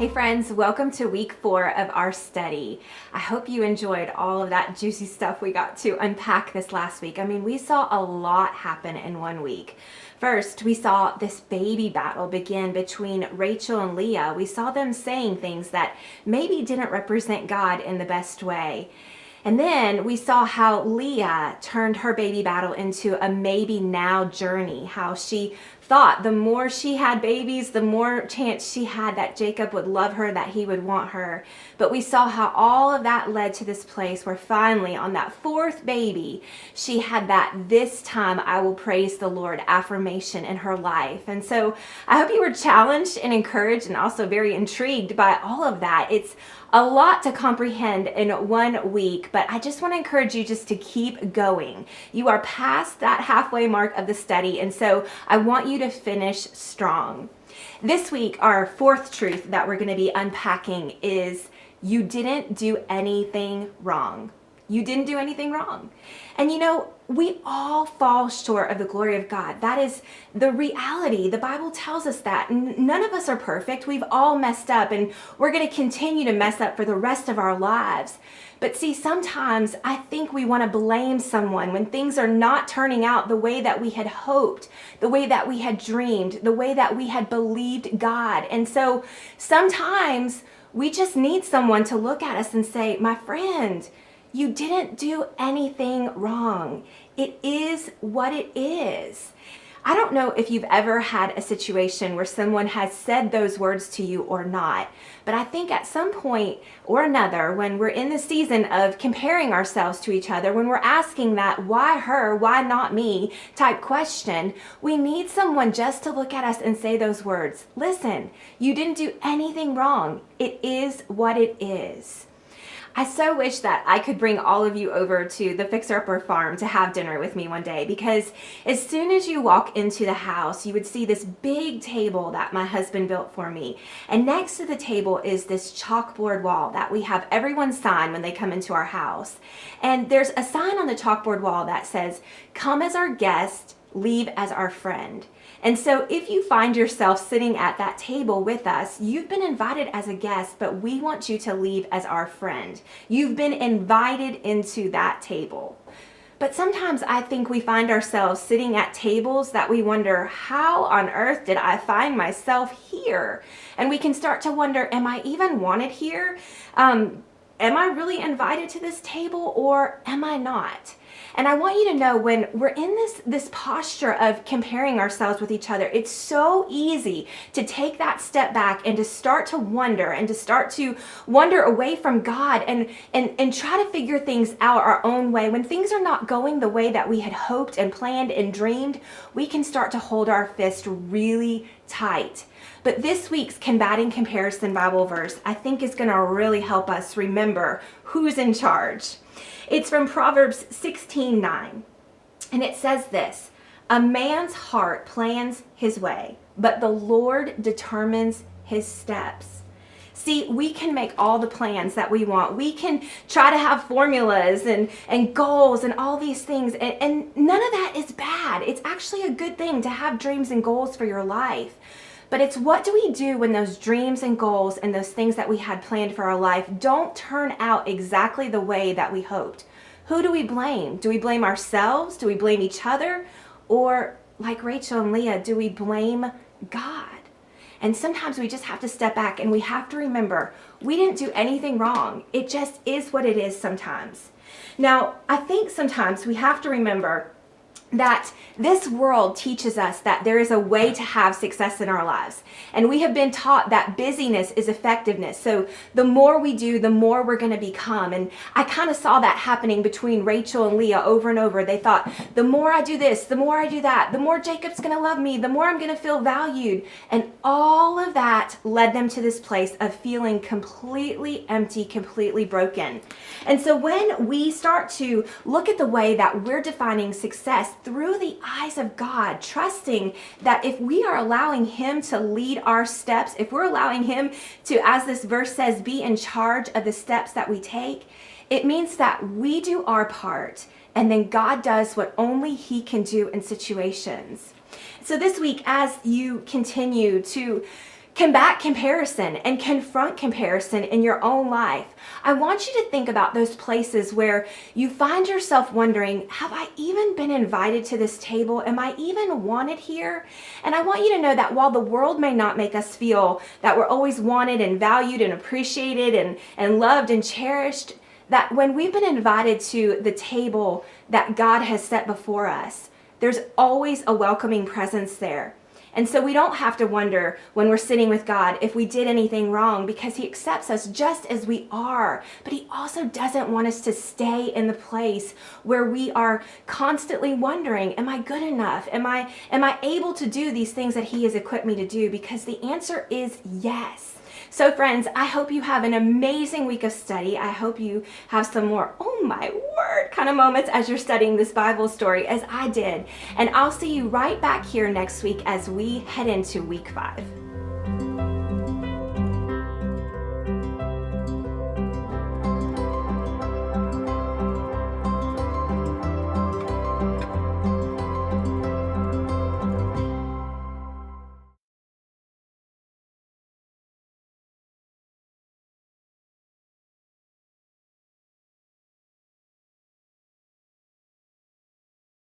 Hey friends, welcome to week 4 of our study. I hope you enjoyed all of that juicy stuff we got to unpack this last week. I mean, we saw a lot happen in 1 week. First, we saw this baby battle begin between Rachel and Leah. We saw them saying things that maybe didn't represent God in the best way. And then we saw how Leah turned her baby battle into a maybe now journey, how she thought the more she had babies, the more chance she had that Jacob would love her, that he would want her. But we saw how all of that led to this place where finally on that 4th baby, she had that "this time I will praise the Lord" affirmation in her life. And so I hope you were challenged and encouraged and also very intrigued by all of that. It's a lot to comprehend in 1 week, but I just want to encourage you just to keep going. You are past that halfway mark of the study, and so I want you to finish strong. This week, our 4th truth that we're going to be unpacking is you didn't do anything wrong. You didn't do anything wrong. And you know, we all fall short of the glory of God. That is the reality. The Bible tells us that. None of us are perfect. We've all messed up, and we're going to continue to mess up for the rest of our lives. But see, sometimes I think we want to blame someone when things are not turning out the way that we had hoped, the way that we had dreamed, the way that we had believed God. And so sometimes we just need someone to look at us and say, "My friend, you didn't do anything wrong. It is what it is." I don't know if you've ever had a situation where someone has said those words to you or not, but I think at some point or another, when we're in the season of comparing ourselves to each other, when we're asking that "why her, why not me" type question, we need someone just to look at us and say those words. Listen, you didn't do anything wrong. It is what it is. I so wish that I could bring all of you over to the Fixer Upper Farm to have dinner with me one day, because as soon as you walk into the house, you would see this big table that my husband built for me. And next to the table is this chalkboard wall that we have everyone sign when they come into our house. And there's a sign on the chalkboard wall that says, "Come as our guest, leave as our friend." And so if you find yourself sitting at that table with us, you've been invited as a guest, but we want you to leave as our friend. You've been invited into that table. But sometimes I think we find ourselves sitting at tables that we wonder, how on earth did I find myself here? And we can start to wonder, am I even wanted here? Am I really invited to this table, or am I not? And I want you to know, when we're in this posture of comparing ourselves with each other, it's so easy to take that step back and to start to wonder away from God and try to figure things out our own way. When things are not going the way that we had hoped and planned and dreamed, we can start to hold our fist really tight. But this week's Combating Comparison Bible verse, I think, is going to really help us remember who's in charge. It's from Proverbs 16:9, and it says this: "A man's heart plans his way, but the Lord determines his steps." See, we can make all the plans that we want. We can try to have formulas and goals and all these things, and none of that is bad. It's actually a good thing to have dreams and goals for your life. But it's, what do we do when those dreams and goals and those things that we had planned for our life don't turn out exactly the way that we hoped? Who do we blame? Do we blame ourselves? Do we blame each other? Or, like Rachel and Leah, do we blame God? And sometimes we just have to step back and we have to remember, we didn't do anything wrong. It just is what it is sometimes. Now, I think sometimes we have to remember that this world teaches us that there is a way to have success in our lives. And we have been taught that busyness is effectiveness. So the more we do, the more we're going to become. And I kind of saw that happening between Rachel and Leah over and over. They thought, the more I do this, the more I do that, the more Jacob's going to love me, the more I'm going to feel valued. And all of that led them to this place of feeling completely empty, completely broken. And so when we start to look at the way that we're defining success through the eyes of God, trusting that if we are allowing Him to lead our steps, if we're allowing Him to, as this verse says, be in charge of the steps that we take, it means that we do our part, and then God does what only He can do in situations. So this week, as you continue to combat comparison and confront comparison in your own life. I want you to think about those places where you find yourself wondering, have I even been invited to this table? Am I even wanted here? And I want you to know that while the world may not make us feel that we're always wanted and valued and appreciated and loved and cherished, that when we've been invited to the table that God has set before us, there's always a welcoming presence there. And so we don't have to wonder when we're sitting with God if we did anything wrong, because He accepts us just as we are. But He also doesn't want us to stay in the place where we are constantly wondering, am I good enough? Am I able to do these things that He has equipped me to do? Because the answer is yes. So friends, I hope you have an amazing week of study. I hope you have some more, oh my word, kind of moments as you're studying this Bible story as I did. And I'll see you right back here next week as we head into week 5.